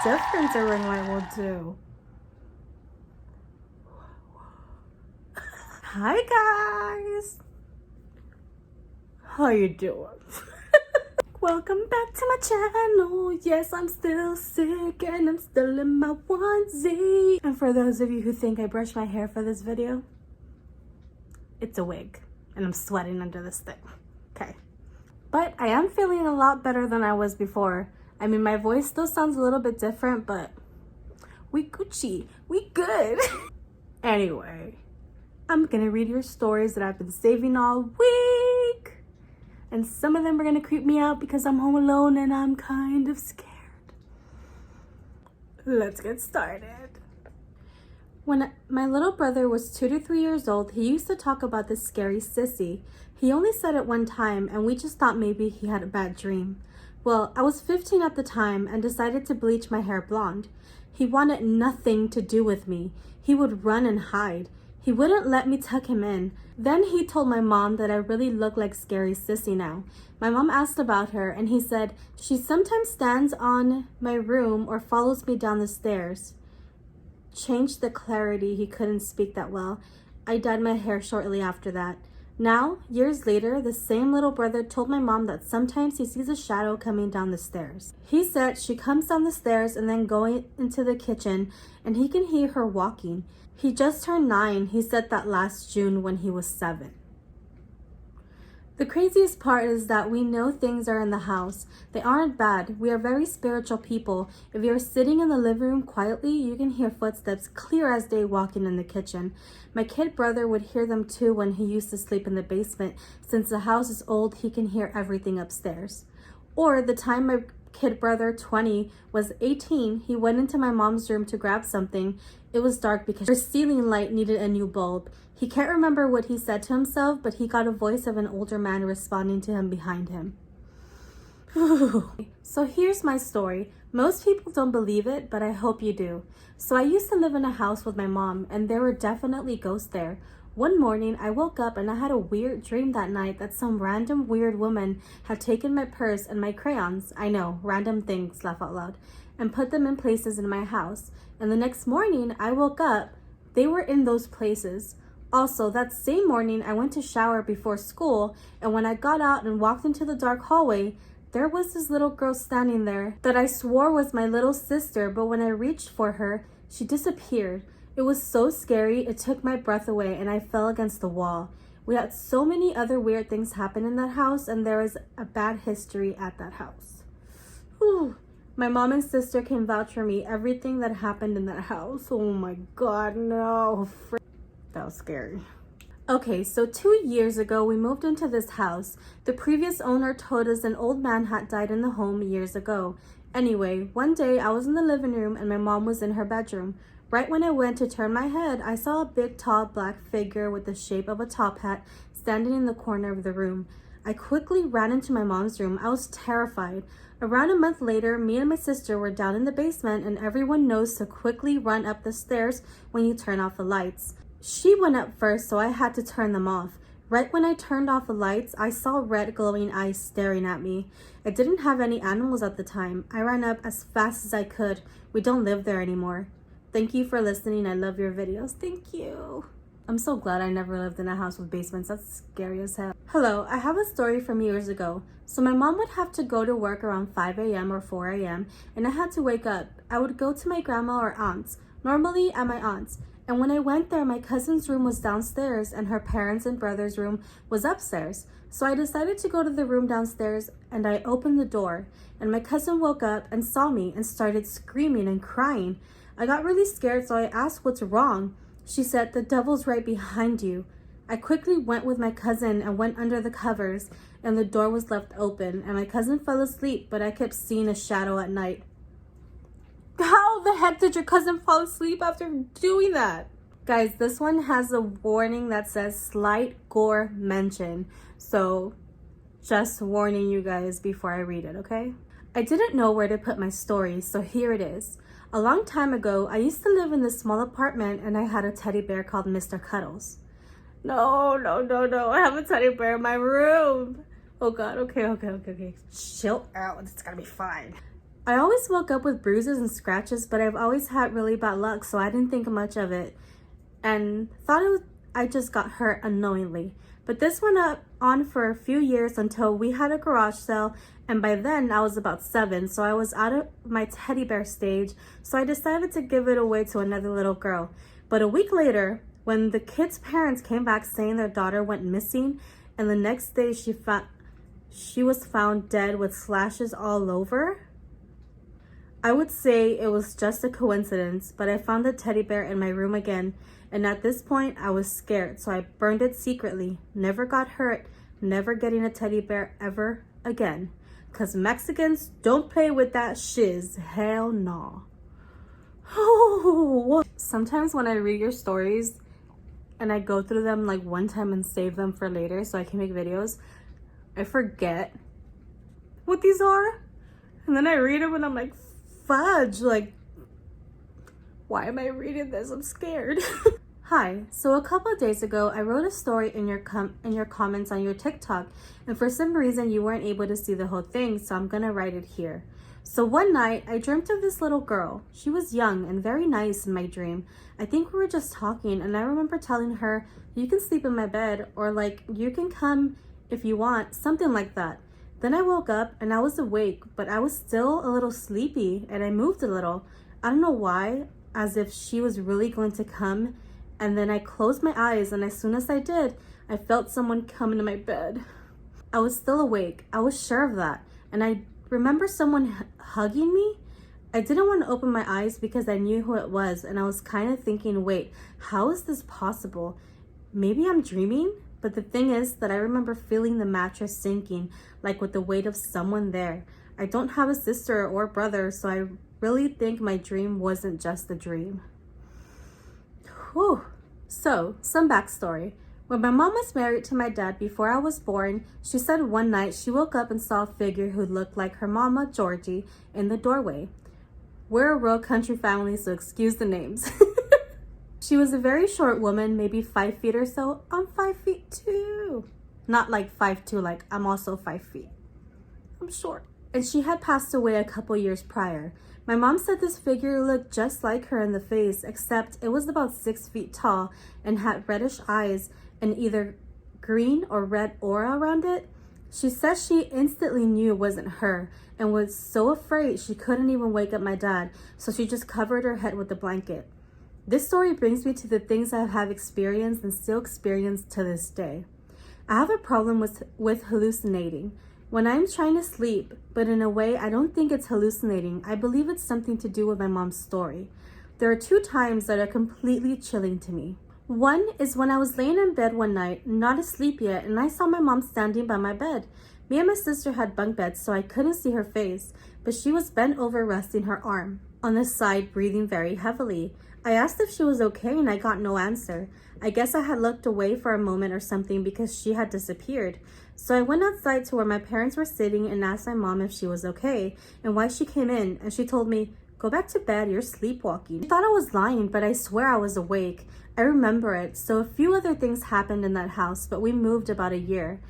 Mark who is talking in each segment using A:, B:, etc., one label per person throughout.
A: different a ring light will do. Hi guys, how you doing? Welcome back to my channel. Yes, I'm still sick and I'm still in my onesie. And for those of you who think I brushed my hair for this video, it's a wig and I'm sweating under this thing. Okay, but I am feeling a lot better than I was before. I mean, my voice still sounds a little bit different, but we Gucci, we good. Anyway, I'm gonna read your stories that I've been saving all week. And some of them are gonna creep me out because I'm home alone and I'm kind of scared. Let's get started. When my little brother was 2 to 3 years old, he used to talk about this scary Sissy. He only said it one time and we just thought maybe he had a bad dream. Well, I was 15 at the time and decided to bleach my hair blonde. He wanted nothing to do with me. He would run and hide. He wouldn't let me tuck him in. Then he told my mom that I really look like scary Sissy now. My mom asked about her and he said, she sometimes stands on my room or follows me down the stairs. Changed the clarity, he couldn't speak that well. I dyed my hair shortly after that. Now, years later, the same little brother told my mom that sometimes he sees a shadow coming down the stairs. He said she comes down the stairs and then going into the kitchen and he can hear her walking. He just turned 9. He said that last June when he was 7. The craziest part is that we know things are in the house. They aren't bad. We are very spiritual people. If you're sitting in the living room quietly, you can hear footsteps clear as day walking in the kitchen. My kid brother would hear them too when he used to sleep in the basement. Since the house is old, he can hear everything upstairs. Or the time my kid brother, 20, was 18, he went into my mom's room to grab something. It was dark because her ceiling light needed a new bulb. He can't remember what he said to himself, but he got a voice of an older man responding to him behind him. So here's my story. Most people don't believe it, but I hope you do. So I used to live in a house with my mom, and there were definitely ghosts there. One morning, I woke up and I had a weird dream that night that some random weird woman had taken my purse and my crayons, I know, random things, laugh out loud, and put them in places in my house. And the next morning, I woke up, they were in those places. Also, that same morning, I went to shower before school, and when I got out and walked into the dark hallway, there was this little girl standing there that I swore was my little sister, but when I reached for her, she disappeared. It was so scary, it took my breath away and I fell against the wall. We had so many other weird things happen in that house and there was a bad history at that house. Whew. My mom and sister can vouch for me, everything that happened in that house. Oh my God, no. That was scary. Okay, so 2 years ago, we moved into this house. The previous owner told us an old man had died in the home years ago. Anyway, one day I was in the living room and my mom was in her bedroom. Right when I went to turn my head, I saw a big, tall, black figure with the shape of a top hat standing in the corner of the room. I quickly ran into my mom's room. I was terrified. Around a month later, me and my sister were down in the basement and everyone knows to quickly run up the stairs when you turn off the lights. She went up first, so I had to turn them off. Right when I turned off the lights, I saw red glowing eyes staring at me. I didn't have any animals at the time. I ran up as fast as I could. We don't live there anymore. Thank you for listening. I love your videos. Thank you. I'm so glad I never lived in a house with basements. That's scary as hell. Hello, I have a story from years ago. So my mom would have to go to work around 5 a.m. or 4 a.m. and I had to wake up. I would go to my grandma or aunt's, normally at my aunt's. And when I went there, my cousin's room was downstairs and her parents' and brother's room was upstairs. So I decided to go to the room downstairs and I opened the door. And my cousin woke up and saw me and started screaming and crying. I got really scared, so I asked what's wrong. She said, the devil's right behind you. I quickly went with my cousin and went under the covers and the door was left open and my cousin fell asleep, but I kept seeing a shadow at night. How the heck did your cousin fall asleep after doing that? Guys, this one has a warning that says slight gore mention. So just warning you guys before I read it, okay? I didn't know where to put my story, so here it is. A long time ago, I used to live in this small apartment and I had a teddy bear called Mr. Cuddles. No, I have a teddy bear in my room. Oh God, okay. Chill out, it's gonna be fine. I always woke up with bruises and scratches, but I've always had really bad luck, so I didn't think much of it and thought I just got hurt unknowingly. But this went on for a few years until we had a garage sale, and by then I was about 7, so I was out of my teddy bear stage, so I decided to give it away to another little girl. But a week later, when the kid's parents came back saying their daughter went missing, and the next day she was found dead with slashes all over, I would say it was just a coincidence, but I found the teddy bear in my room again, and at this point I was scared, so I burned it secretly. Never got hurt, never getting a teddy bear ever again. Cause Mexicans don't play with that shiz. Hell no. Oh, sometimes when I read your stories and I go through them like one time and save them for later so I can make videos, I forget what these are. And then I read them and I'm like, fudge, like, why am I reading this? I'm scared. Hi, so a couple of days ago, I wrote a story in your comments on your TikTok, and for some reason you weren't able to see the whole thing, so I'm gonna write it here. So one night, I dreamt of this little girl. She was young and very nice in my dream. I think we were just talking, and I remember telling her, you can sleep in my bed, or like, you can come if you want, something like that. Then I woke up and I was awake, but I was still a little sleepy, and I moved a little. I don't know why, as if she was really going to come. And then I closed my eyes, and as soon as I did, I felt someone come into my bed. I was still awake. I was sure of that. And I remember someone hugging me. I didn't want to open my eyes because I knew who it was, and I was kind of thinking, wait, how is this possible? Maybe I'm dreaming? But the thing is that I remember feeling the mattress sinking, like with the weight of someone there. I don't have a sister or brother, so I really think my dream wasn't just a dream. Whew. So, some backstory. When my mom was married to my dad before I was born, she said one night she woke up and saw a figure who looked like her mama, Georgie, in the doorway. We're a rural country family, so excuse the names. She was a very short woman, maybe 5 feet or so. I'm 5 feet too. Not like 5'2", like I'm also 5 feet. I'm short. And she had passed away a couple years prior. My mom said this figure looked just like her in the face, except it was about 6 feet tall and had reddish eyes and either green or red aura around it. She said she instantly knew it wasn't her and was so afraid she couldn't even wake up my dad, so she just covered her head with a blanket. This story brings me to the things I have experienced and still experience to this day. I have a problem with hallucinating. When I'm trying to sleep, but in a way I don't think it's hallucinating, I believe it's something to do with my mom's story. There are 2 times that are completely chilling to me. One is when I was laying in bed one night, not asleep yet, and I saw my mom standing by my bed. Me and my sister had bunk beds, so I couldn't see her face, but she was bent over resting her arm on the side, breathing very heavily. I asked if she was okay and I got no answer. I guess I had looked away for a moment or something because she had disappeared. So I went outside to where my parents were sitting and asked my mom if she was okay and why she came in, and she told me, go back to bed, you're sleepwalking. I thought I was lying, but I swear I was awake. I remember it. So a few other things happened in that house, but we moved about a year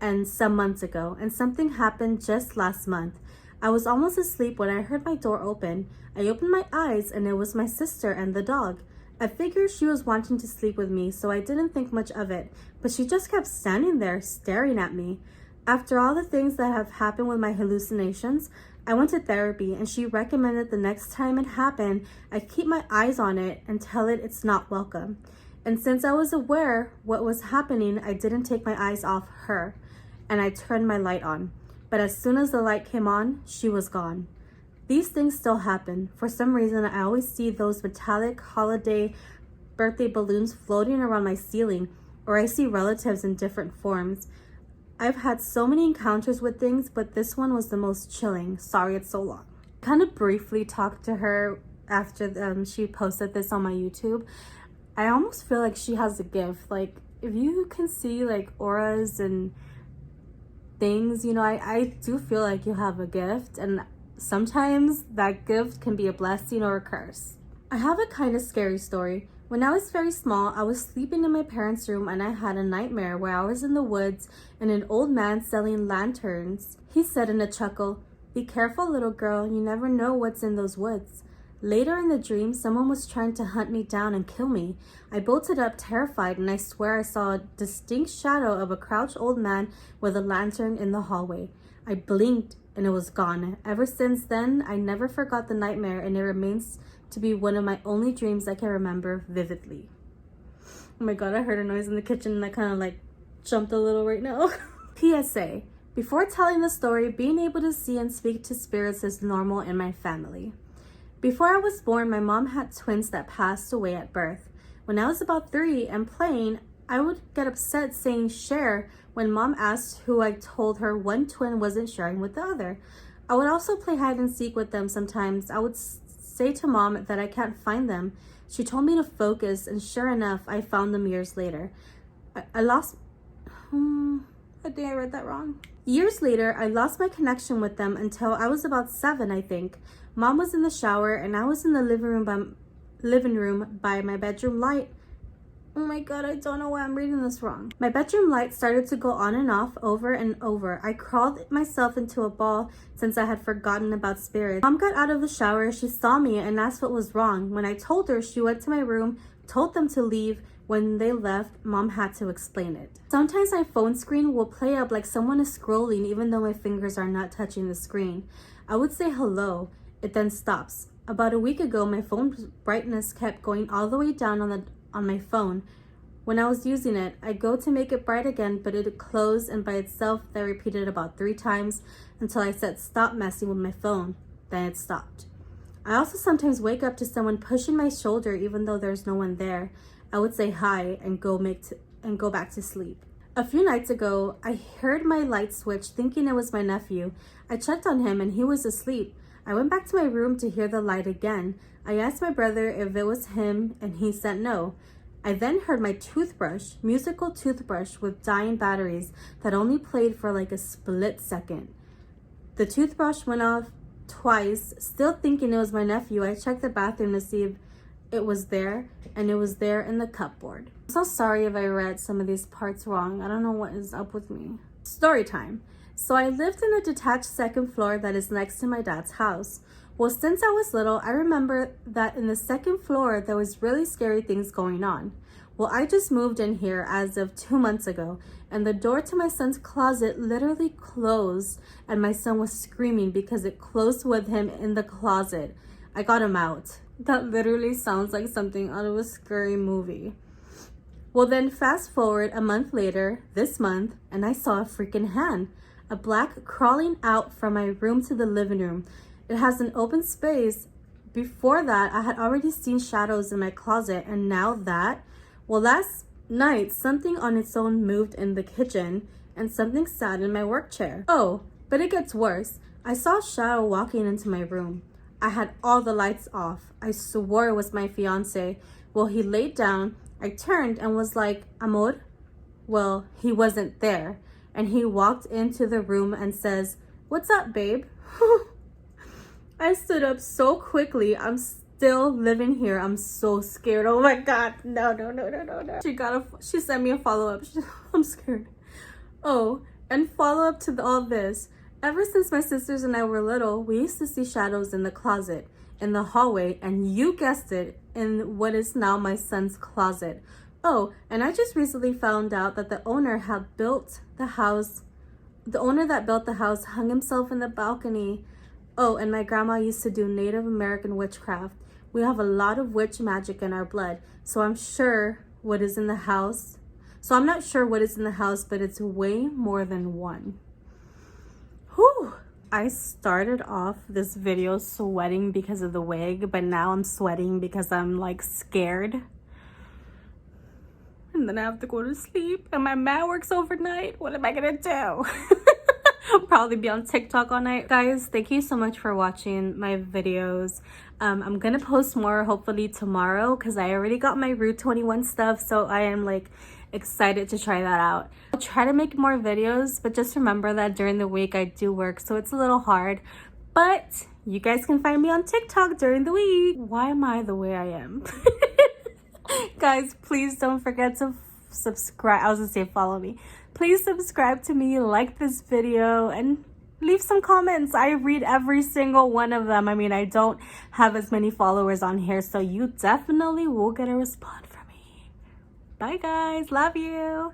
A: and some months ago, and something happened just last month. I was almost asleep when I heard my door open. I opened my eyes and it was my sister and the dog. I figured she was wanting to sleep with me, so I didn't think much of it, but she just kept standing there staring at me. After all the things that have happened with my hallucinations, I went to therapy, and she recommended the next time it happened, I keep my eyes on it and tell it it's not welcome. And since I was aware what was happening, I didn't take my eyes off her, and I turned my light on. But as soon as the light came on, she was gone. These things still happen. For some reason, I always see those metallic holiday birthday balloons floating around my ceiling, or I see relatives in different forms. I've had so many encounters with things, but this one was the most chilling. Sorry it's so long. Kind of briefly talked to her after she posted this on my YouTube. I almost feel like she has a gift. Like, if you can see like auras and things, you know, I do feel like you have a gift, and sometimes that gift can be a blessing or a curse. I have a kind of scary story. When I was very small, I was sleeping in my parents' room and I had a nightmare where I was in the woods and an old man selling lanterns. He said in a chuckle, Be careful, little girl. You never know what's in those woods. Later in the dream, someone was trying to hunt me down and kill me. I bolted up terrified, and I swear I saw a distinct shadow of a crouched old man with a lantern in the hallway. I blinked and it was gone. Ever since then, I never forgot the nightmare, and it remains to be one of my only dreams I can remember vividly. Oh my god, I heard a noise in the kitchen and I kind of like jumped a little right now. PSA. Before telling the story, being able to see and speak to spirits is normal in my family. Before I was born, my mom had twins that passed away at birth. When I was about 3 and playing, I would get upset saying share when mom asked who. I told her one twin wasn't sharing with the other. I would also play hide and seek with them sometimes. I would say to mom that I can't find them. She told me to focus, and sure enough, I found them years later. I think I read that wrong. Years later, I lost my connection with them until I was about 7, I think. Mom was in the shower and I was in the living room by my bedroom light. Oh my god, I don't know why I'm reading this wrong. My bedroom light started to go on and off over and over. I crawled myself into a ball since I had forgotten about spirits. Mom got out of the shower, she saw me and asked what was wrong. When I told her, she went to my room, told them to leave. When they left, mom had to explain it. Sometimes my phone screen will play up like someone is scrolling even though my fingers are not touching the screen. I would say hello, it then stops. About a week ago, my phone's brightness kept going all the way down on my phone. When I was using it, I go to make it bright again, but it closed, and by itself that repeated about 3 times until I said stop messing with my phone. Then it stopped. I also sometimes wake up to someone pushing my shoulder even though there's no one there. I would say hi and go back to sleep. A few nights ago, I heard my light switch thinking it was my nephew. I checked on him and he was asleep. I went back to my room to hear the light again. I asked my brother if it was him and he said no. I then heard my toothbrush, musical toothbrush with dying batteries that only played for like a split second. The toothbrush went off twice. Still thinking it was my nephew, I checked the bathroom to see if it was there, and it was there in the cupboard. I'm so sorry if I read some of these parts wrong. I don't know what is up with me. Story time. So I lived in a detached second floor that is next to my dad's house. Well, since I was little, I remember that in the second floor, there was really scary things going on. Well, I just moved in here as of 2 months ago, and the door to my son's closet literally closed, and my son was screaming because it closed with him in the closet. I got him out. That literally sounds like something out of a scary movie. Well, then fast forward a month later, this month, and I saw a freaking hand. A black crawling out from my room to the living room. It has an open space. Before that, I had already seen shadows in my closet, and now that, well, last night, something on its own moved in the kitchen, and something sat in my work chair. Oh, but it gets worse. I saw a shadow walking into my room. I had all the lights off. I swore it was my fiance. Well, he laid down. I turned and was like, Amor? Well, he wasn't there. And he walked into the room and says, what's up, babe? I stood up so quickly. I'm still living here. I'm so scared. Oh my God. No. She sent me a follow-up. I'm scared. Oh, and follow-up to all this. Ever since my sisters and I were little, we used to see shadows in the closet, in the hallway, and you guessed it, in what is now my son's closet. Oh, and I just recently found out that the owner that built the house hung himself in the balcony. Oh, and my grandma used to do Native American witchcraft. We have a lot of witch magic in our blood, so I'm not sure what is in the house, but it's way more than one. Whew. I started off this video sweating because of the wig, but now I'm sweating because I'm like scared. And then I have to go to sleep, and my man works overnight. What am I gonna do? I'll probably be on TikTok all night. Guys, thank you so much for watching my videos. I'm gonna post more hopefully tomorrow because I already got my Route 21 stuff, so I am like excited to try that out. I'll try to make more videos, but just remember that during the week I do work, so it's a little hard. But you guys can find me on TikTok during the week. Why am I the way I am? Guys, please don't forget to subscribe. I was gonna say follow me. Please subscribe to me, like this video, and leave some comments. I read every single one of them. I mean, I don't have as many followers on here, so you definitely will get a response from me. Bye guys, love you.